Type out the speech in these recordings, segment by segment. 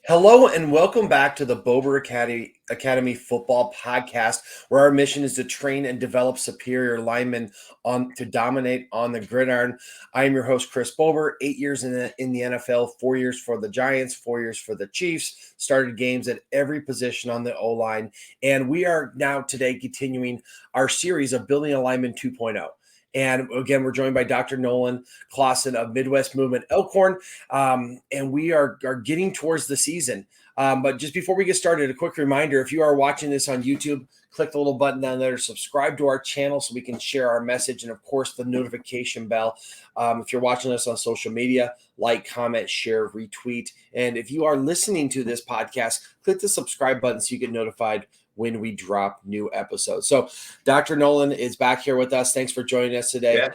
Hello and welcome back to the Bober Academy Football Podcast, where our mission is to train and develop superior linemen to dominate on the gridiron. I am your host, Chris Bober, 8 years in the NFL, 4 years for the Giants, 4 years for the Chiefs, started games at every position on the O-line, and we are now today continuing our series of Building a Lineman 2.0. And again, we're joined by Dr. Nolan Clausen of Midwest Movement Elkhorn. And we are getting towards the season. But just before we get started, a quick reminder, if you are watching this on YouTube, click the little button down there to subscribe to our channel so we can share our message. And of course, the notification bell. If you're watching us on social media, like, comment, share, retweet. And if you are listening to this podcast, click the subscribe button so you get notified when we drop new episodes. So Dr. Nolan is back here with us. Thanks for joining us today.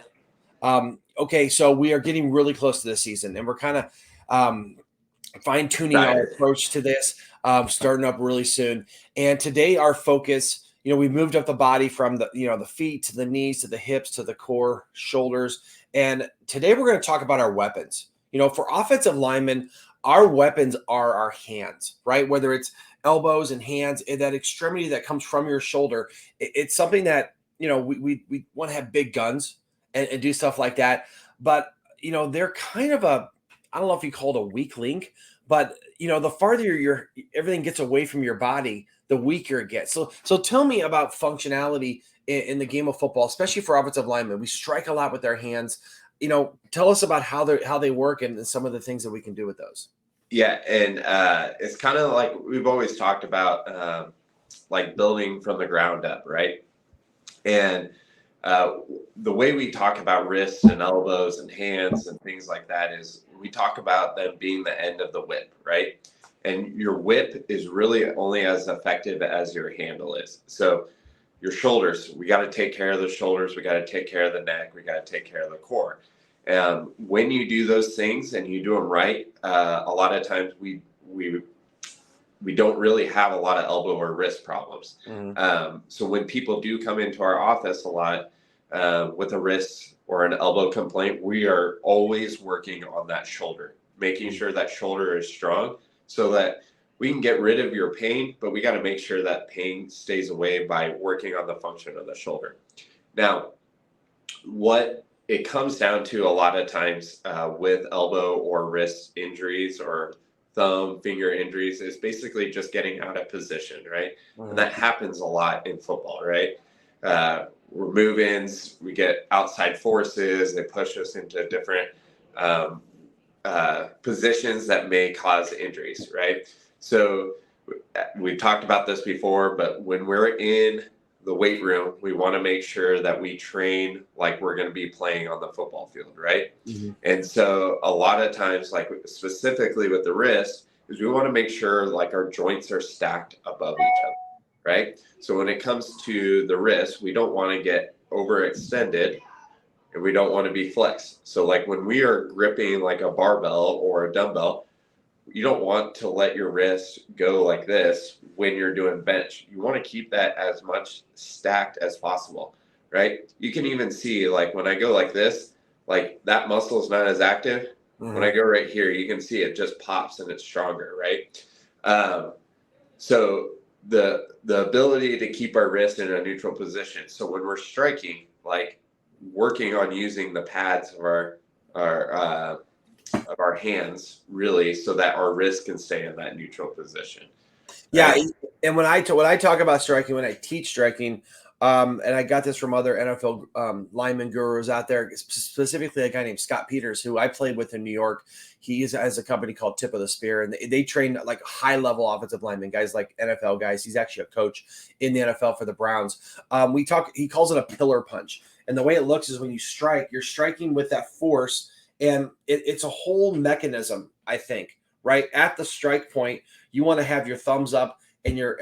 Yeah. Okay, so we are getting really close to the season, and we're kind of fine-tuning our approach to this, starting up really soon. And today our focus, we've moved up the body from the feet to the knees to the hips to the core, shoulders. And today we're going to talk about our weapons. For offensive linemen, our weapons are our hands, right? Whether it's elbows and hands, and that extremity that comes from your shoulder, it's something that, we want to have big guns and do stuff like that. But, they're kind of I don't know if you call it a weak link, but, the farther everything gets away from your body, the weaker it gets. So tell me about functionality in the game of football, especially for offensive linemen. We strike a lot with our hands. Tell us about how they work and some of the things that we can do with those. Yeah, and it's kind of like we've always talked about, like building from the ground up, right? And the way we talk about wrists and elbows and hands and things like that is we talk about them being the end of the whip, right? And your whip is really only as effective as your handle is. So your shoulders, we got to take care of the shoulders, we got to take care of the neck, we got to take care of the core. When you do those things and you do them right, a lot of times we don't really have a lot of elbow or wrist problems. Mm-hmm. So when people do come into our office a lot with a wrist or an elbow complaint, we are always working on that shoulder, making sure that shoulder is strong so that we can get rid of your pain, but we got to make sure that pain stays away by working on the function of the shoulder. Now, what it comes down to a lot of times with elbow or wrist injuries or thumb, finger injuries is basically just getting out of position, right? Mm-hmm. And that happens a lot in football, right? We're move-ins, we get outside forces, they push us into different positions that may cause injuries, right? So we've talked about this before, but when we're in the weight room, we want to make sure that we train like we're going to be playing on the football field, right? Mm-hmm. And so a lot of times, like specifically with the wrist, is we want to make sure like our joints are stacked above each other, right? So when it comes to the wrist, we don't want to get overextended and we don't want to be flexed. So like when we are gripping like a barbell or a dumbbell, you don't want to let your wrist go like this when you're doing bench. You want to keep that as much stacked as possible, right? You can even see like when I go like this, like that muscle is not as active. Mm-hmm. When I go right here, you can see it just pops and it's stronger, right? So the ability to keep our wrist in a neutral position. So when we're striking, like working on using the pads of our hands really so that our wrist can stay in that neutral position. Yeah. And when I talk about striking, when I teach striking, and I got this from other NFL lineman gurus out there, specifically a guy named Scott Peters, who I played with in New York. He has a company called Tip of the Spear, and they train like high-level offensive linemen, guys like NFL guys. He's actually a coach in the NFL for the Browns. He calls it a pillar punch. And the way it looks is when you strike, you're striking with that force. And it's a whole mechanism, I think, right? At the strike point, you want to have your thumbs up and you're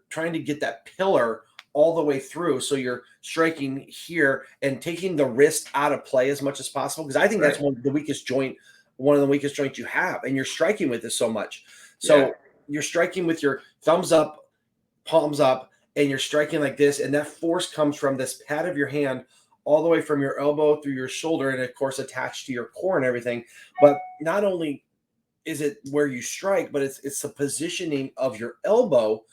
trying to get that pillar all the way through. So you're striking here and taking the wrist out of play as much as possible. Because I think that's one of the weakest joints you have. And you're striking with this so much. So you're striking with your thumbs up, palms up, and you're striking like this. And that force comes from this pad of your hand all the way from your elbow through your shoulder and, of course, attached to your core and everything. But not only is it where you strike, but it's the positioning of your elbow.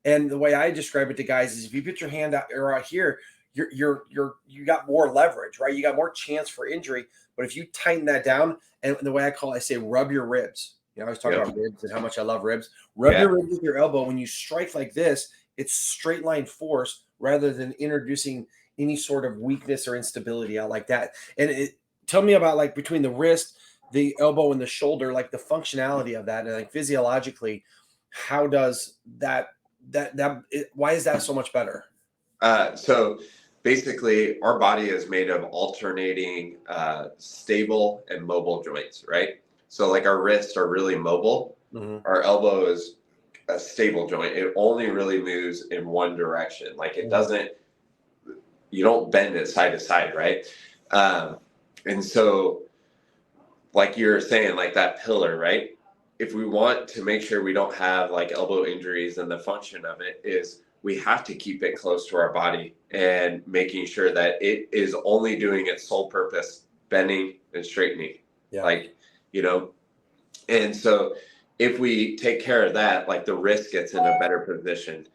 And the way I describe it to guys is if you put your hand out or out here, you got more leverage, right? You got more chance for injury. But if you tighten that down, and the way I say rub your ribs. I always talk about ribs and how much I love ribs. Rub your ribs with your elbow. When you strike like this, it's straight line force rather than introducing any sort of weakness or instability out like that. And tell me about like between the wrist, the elbow, and the shoulder, like the functionality of that, and like physiologically, how does why is that so much better? So basically, our body is made of alternating stable and mobile joints, right? So like our wrists are really mobile. Mm-hmm. Our elbow is a stable joint. It only really moves in one direction. Like it doesn't, you don't bend it side to side, right? And so like you're saying, like that pillar, right? If we want to make sure we don't have like elbow injuries, and the function of it is we have to keep it close to our body and making sure that it is only doing its sole purpose, bending and straightening. Like, and so if we take care of that, like the wrist gets in a better position.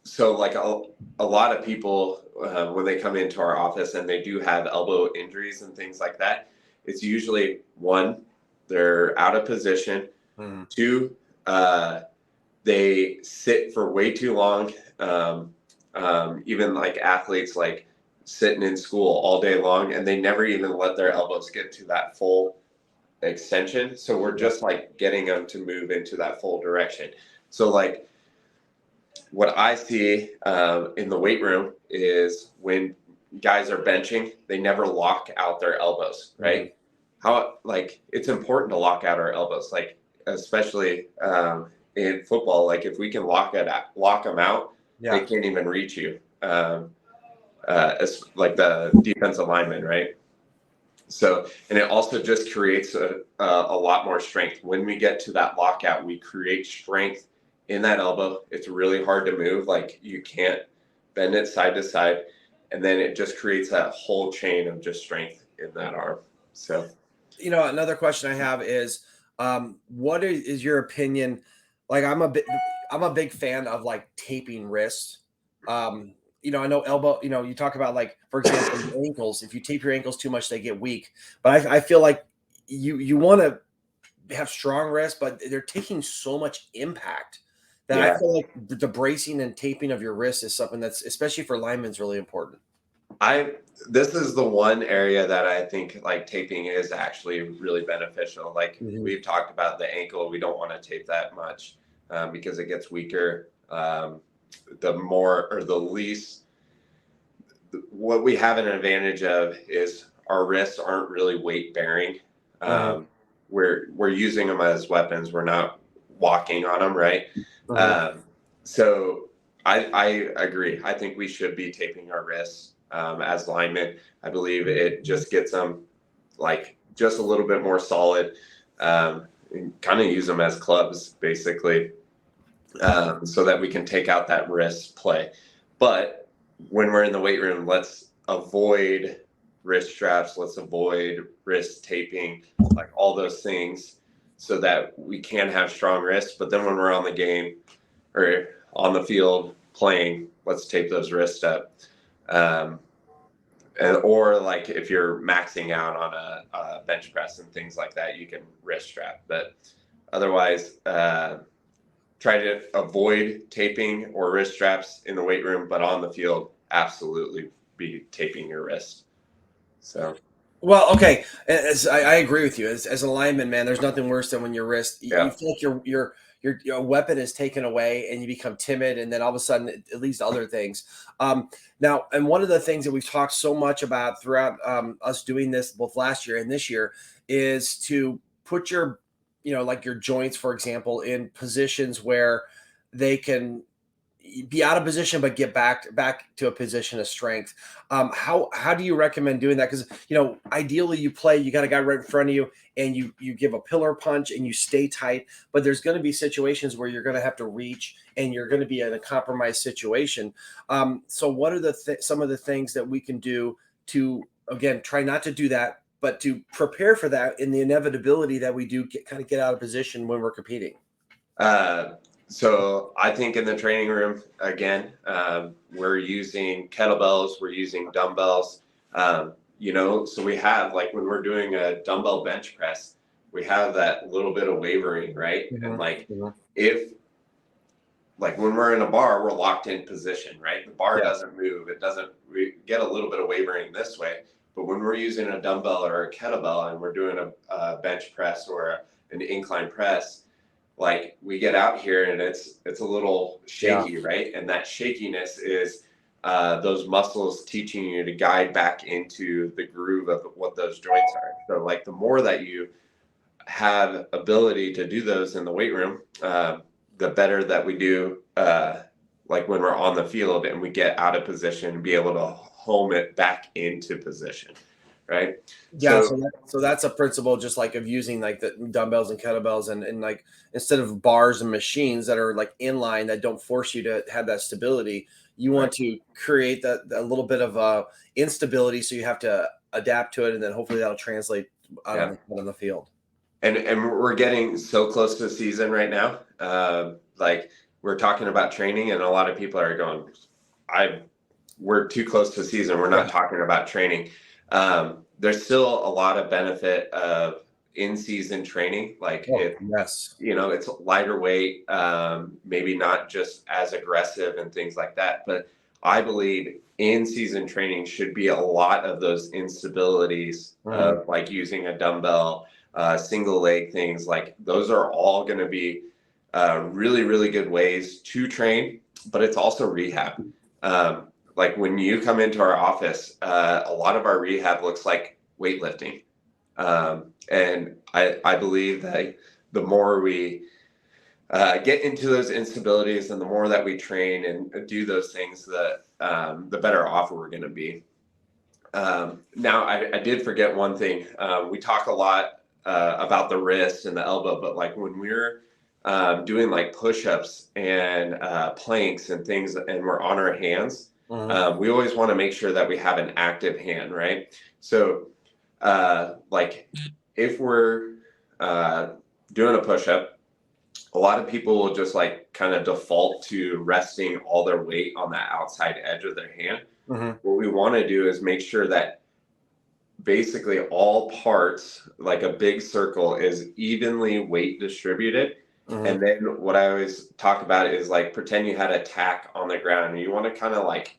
So like a lot of people, when they come into our office and they do have elbow injuries and things like that, it's usually one, they're out of position. Mm. Two, they sit for way too long. Even like athletes, like sitting in school all day long, and they never even let their elbows get to that full extension. So we're just like getting them to move into that full direction. So like what I see in the weight room is when guys are benching, they never lock out their elbows, right? Mm-hmm. How like it's important to lock out our elbows, like especially in football. Like if we can lock them out, they can't even reach you. It's like the defensive lineman, right? So, and it also just creates a lot more strength. When we get to that lockout, we create strength in that elbow. It's really hard to move. Like you can't bend it side to side. And then it just creates that whole chain of just strength in that arm. So, another question I have is, what is your opinion? Like I'm a big fan of like taping wrists. I know elbow, you talk about like, for example, ankles. If you tape your ankles too much, they get weak. But I feel like you want to have strong wrists, but they're taking so much impact that I feel like the bracing and taping of your wrist is something that's, especially for linemen, is really important. This is the one area that I think like taping is actually really beneficial. Like we've talked about the ankle, we don't want to tape that much because it gets weaker. The more or the least, what we have an advantage of is our wrists aren't really weight bearing. We're using them as weapons. We're not walking on them, right? So I agree. I think we should be taping our wrists as linemen. I believe it just gets them like just a little bit more solid, and kind of use them as clubs basically, so that we can take out that wrist play. But when we're in the weight room, let's avoid wrist straps, let's avoid wrist taping, like all those things, so that we can have strong wrists. But then when we're on the game or on the field playing, let's tape those wrists up. Or like if you're maxing out on a bench press and things like that, you can wrist strap. But otherwise, try to avoid taping or wrist straps in the weight room, but on the field, absolutely be taping your wrist. So, well, okay, I agree with you. As a lineman, man, there's nothing worse than when your wrist, you feel like your weapon is taken away and you become timid, and then all of a sudden it leads to other things. Now, and one of the things that we've talked so much about throughout us doing this both last year and this year is to put your, like your joints, for example, in positions where they can be out of position but get back to a position of strength. How do you recommend doing that? Because ideally you got a guy right in front of you and you give a pillar punch and you stay tight, but there's going to be situations where you're going to have to reach and you're going to be in a compromised situation. So what are some of the things that we can do to, again, try not to do that, but to prepare for that in the inevitability that we do get out of position when we're competing? So I think in the training room, again, we're using kettlebells, we're using dumbbells, so we have, like, when we're doing a dumbbell bench press, we have that little bit of wavering, right? Mm-hmm. And like, Mm-hmm. if, like, when we're in a bar, we're locked in position, right? The bar doesn't move. We get a little bit of wavering this way, but when we're using a dumbbell or a kettlebell and we're doing a bench press or an incline press, like, we get out here and it's a little shaky, right? And that shakiness is those muscles teaching you to guide back into the groove of what those joints are. So, like, the more that you have ability to do those in the weight room, the better that we do, like when we're on the field and we get out of position, be able to home it back into position. Right. Yeah, so that's a principle, just like of using like the dumbbells and kettlebells, and like, instead of bars and machines that are like inline that don't force you to have that stability, you want to create that a little bit of instability, so you have to adapt to it, and then hopefully that'll translate out on the field. And we're getting so close to the season right now. Like, we're talking about training, and a lot of people are going, we're too close to the season. We're not talking about training. There's still a lot of benefit of in-season training. Like, it's lighter weight, maybe not just as aggressive and things like that. But I believe in-season training should be a lot of those instabilities of, like, using a dumbbell, single leg things. Like, those are all going to be really, really good ways to train, but it's also rehab. Like, when you come into our office, a lot of our rehab looks like weightlifting. And I believe that the more we get into those instabilities and the more that we train and do those things, the better off we're going to be. Now, I did forget one thing. We talk a lot about the wrist and the elbow, but like, when we're doing like push-ups and planks and things, and we're on our hands, we always want to make sure that we have an active hand, right? So, like, if we're doing a push-up, a lot of people will just like kind of default to resting all their weight on that outside edge of their hand. What we want to do is make sure that basically all parts, like a big circle, is evenly weight distributed. And then what I always talk about is, like, pretend you had a tack on the ground, and you want to kind of like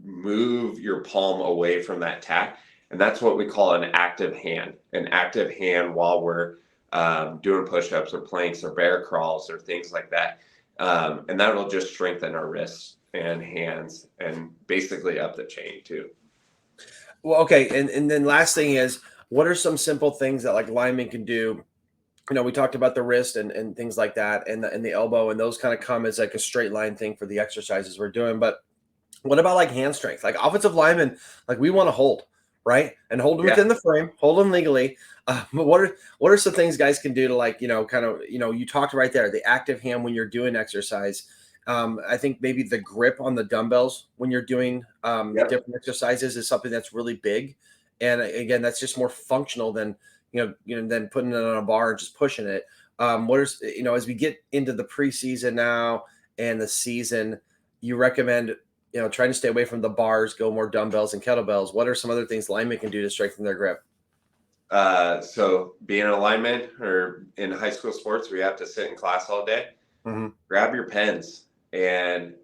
move your palm away from that tack. And that's what we call an active hand while we're doing push-ups or planks or bear crawls or things like that. And that'll just strengthen our wrists and hands and basically up the chain too. Well, okay. And then last thing is, what are some simple things that like linemen can do? We talked about the wrist and things like that, and the elbow, and those kind of come as like a straight line thing for the exercises we're doing. But what about like hand strength? Like, offensive linemen, like, we want to hold, right? And hold them within the frame, hold them legally. But what are some things guys can do to, like, you talked right there, the active hand when you're doing exercise. I think maybe the grip on the dumbbells when you're doing different exercises is something that's really big. And again, that's just more functional than than putting it on a bar and just pushing it. As we get into the preseason now and the season, you recommend trying to stay away from the bars, go more dumbbells and kettlebells. What are some other things linemen can do to strengthen their grip? So being a lineman or in high school sports where you have to sit in class all day, grab your pens. And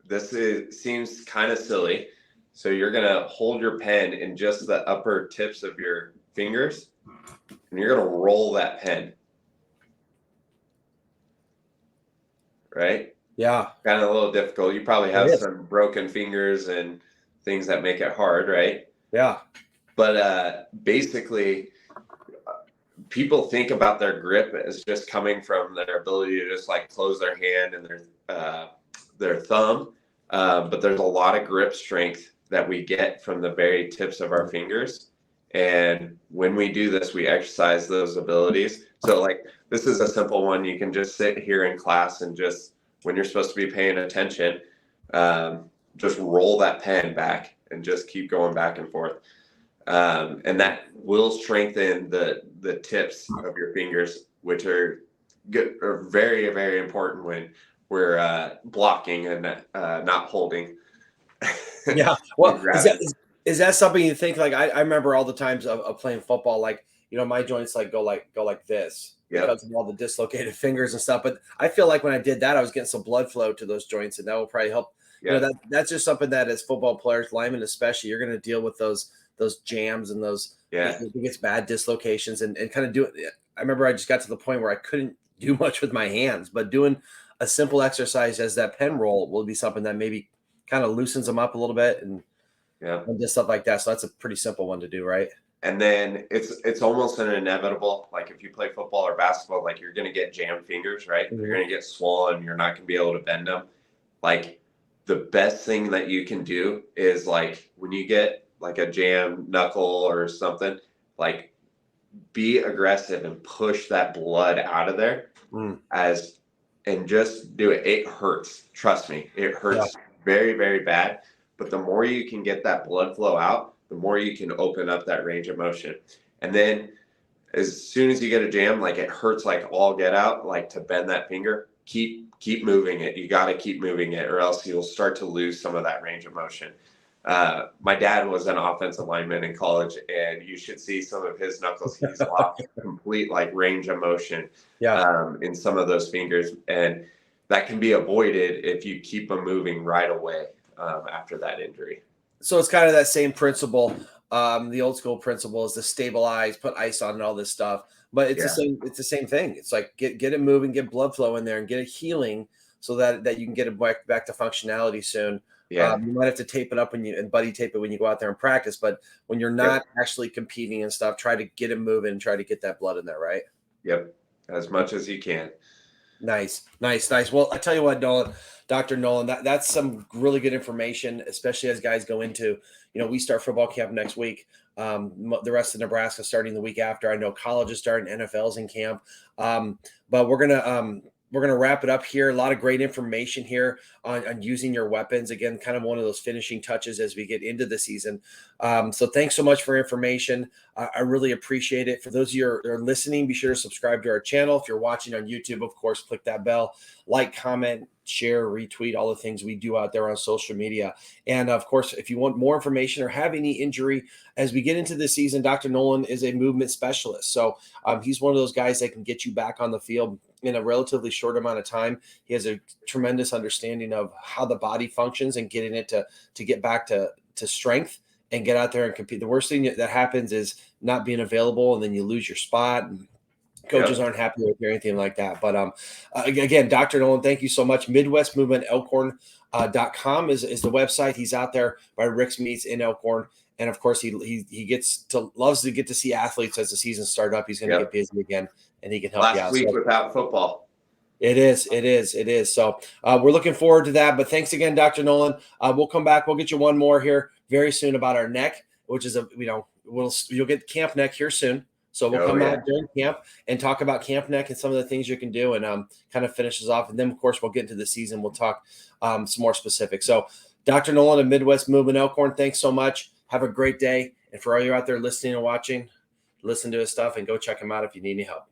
seems kind of silly. So you're going to hold your pen in just the upper tips of your fingers, and you're going to roll that pen. Right? Yeah. Kind of a little difficult. You probably have some broken fingers and things that make it hard, right? Yeah. But basically, people think about their grip as just coming from their ability to just like close their hand and their thumb. But there's a lot of grip strength that we get from the very tips of our fingers. And when we do this, we exercise those abilities. So, like, this is a simple one. You can just sit here in class and just, when you're supposed to be paying attention, just roll that pen back and just keep going back and forth. and that will strengthen the tips of your fingers, which are good, are very, very important when we're blocking and not holding. Yeah. Well, is that something you think, like, I remember all the times of playing football, like, my joints like go like this because of all the dislocated fingers and stuff. But I feel like when I did that, I was getting some blood flow to those joints, and that will probably help. That's just something that as football players, linemen especially, you're going to deal with those jams and those it gets bad dislocations and kind of do it. I remember I just got to the point where I couldn't do much with my hands, but doing a simple exercise as that pen roll will be something that maybe kind of loosens them up a little bit and just stuff like that. So that's a pretty simple one to do, right? And then it's almost an inevitable. Like if you play football or basketball, like you're going to get jammed fingers, right? Mm-hmm. You're going to get swollen. You're not going to be able to bend them. Like the best thing that you can do is like when you get like a jammed knuckle or something, like be aggressive and push that blood out of there and just do it. It hurts. Trust me. It hurts very, very bad. But the more you can get that blood flow out, the more you can open up that range of motion. And then as soon as you get a jam, like it hurts like all get out, like to bend that finger, keep moving it. You got to keep moving it or else you'll start to lose some of that range of motion. My dad was an offensive lineman in college, and you should see some of his knuckles. He's lost complete like range of motion in some of those fingers. And that can be avoided if you keep them moving right away after that injury. So it's kind of that same principle. The old school principle is to stabilize, put ice on and all this stuff. But it's the same. It's the same thing. It's like get it moving, get blood flow in there, and get it healing so that you can get it back to functionality soon. You might have to tape it up and buddy tape it when you go out there and practice. But when you're not actually competing and stuff, try to get it moving and try to get that blood in there, right? Yep, as much as you can. Nice. Well, I tell you what, Dr. Nolan, that's some really good information, especially as guys go into, we start football camp next week. The rest of Nebraska starting the week after. I know college is starting, NFL's in camp. But we're gonna wrap it up here. A lot of great information here on using your weapons. Again, kind of one of those finishing touches as we get into the season. So thanks so much for information. I really appreciate it. For those of you who are listening, be sure to subscribe to our channel. If you're watching on YouTube, of course, click that bell, like, comment, share, retweet, all the things we do out there on social media. And of course, if you want more information or have any injury as we get into the season, Dr. Nolan is a movement specialist. So he's one of those guys that can get you back on the field in a relatively short amount of time. He has a tremendous understanding of how the body functions and getting it to get back to strength and get out there and compete. The worst thing that happens is not being available, and then you lose your spot, and coaches aren't happy with you or anything like that. But again, Dr. Nolan, thank you so much. Midwest Movement Elkhorn.com is the website. He's out there by Rick's Meats in Elkhorn. And of course, he loves to get to see athletes as the season starts up. He's going to get busy again, and he can help you out. Last week without football. It is. So we're looking forward to that. But thanks again, Dr. Nolan. We'll come back. We'll get you one more here very soon about our neck, which is you'll get camp neck here soon. So we'll come out during camp and talk about camp neck and some of the things you can do, and kind of finishes off. And then, of course, we'll get into the season. We'll talk some more specific. So Dr. Nolan of Midwest Movement Elkhorn, thanks so much. Have a great day. And for all you out there listening and watching, listen to his stuff and go check him out if you need any help.